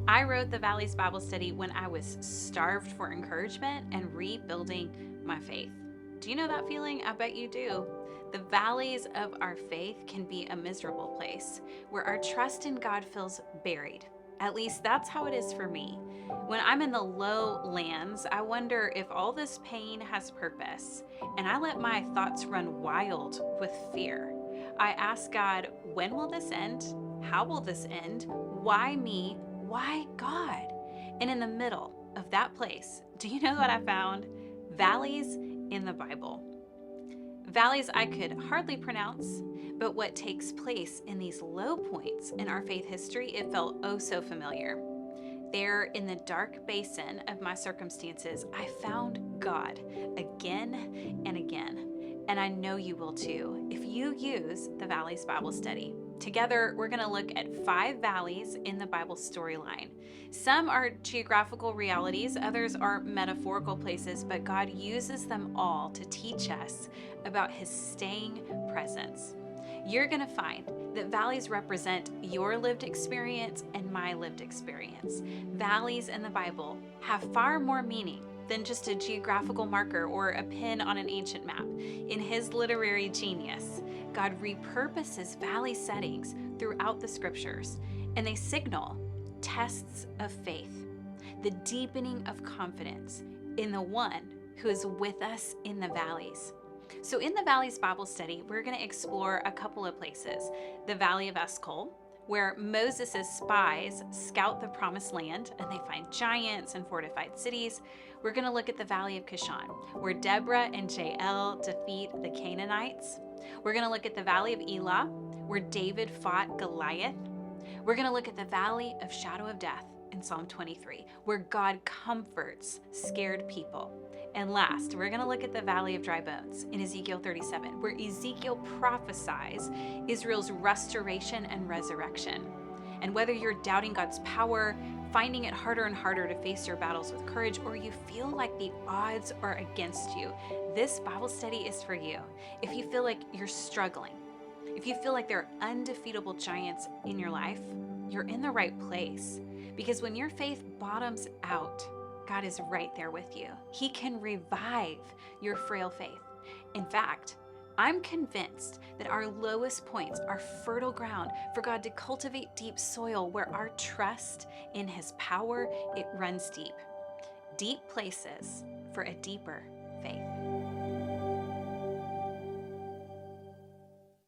I wrote the Valleys Bible Study when I was starved for encouragement and rebuilding my faith. Do you know that feeling? I bet you do. The valleys of our faith can be a miserable place where our trust in God feels buried. At least that's how it is for me. When I'm in the low lands, I wonder if all this pain has purpose, and I let my thoughts run wild with fear. I ask God, when will this end? How will this end? Why me? Why God? And in the middle of that place, do you know what I found? Valleys in the Bible. Valleys I could hardly pronounce, but what takes place in these low points in our faith history, it felt oh so familiar. There in the dark basin of my circumstances, I found God again and again. And I know you will too if you use the Valleys Bible Study. Together, we're going to look at 5 valleys in the Bible storyline. Some are geographical realities, others are metaphorical places, but God uses them all to teach us about His staying presence. You're going to find that valleys represent your lived experience and my lived experience. Valleys in the Bible have far more meaning than just a geographical marker or a pin on an ancient map. In His literary genius, God repurposes valley settings throughout the scriptures, and they signal tests of faith, the deepening of confidence in the one who is with us in the valleys. So in the Valleys Bible Study, we're going to explore a couple of places. The Valley of Eshcol, where Moses' spies scout the promised land and they find giants and fortified cities. We're going to look at the Valley of Kishon, where Deborah and Jael defeat the Canaanites. We're going to look at the Valley of Elah, where David fought Goliath. We're going to look at the Valley of Shadow of Death in Psalm 23, where God comforts scared people. And last, we're going to look at the Valley of Dry Bones in Ezekiel 37, where Ezekiel prophesies Israel's restoration and resurrection. And whether you're doubting God's power, finding it harder and harder to face your battles with courage, or you feel like the odds are against you, this Bible study is for you. If you feel like you're struggling, if you feel like there are undefeatable giants in your life, you're in the right place. Because when your faith bottoms out, God is right there with you. He can revive your frail faith. In fact, I'm convinced that our lowest points are fertile ground for God to cultivate deep soil where our trust in His power, it runs deep. Deep places for a deeper faith.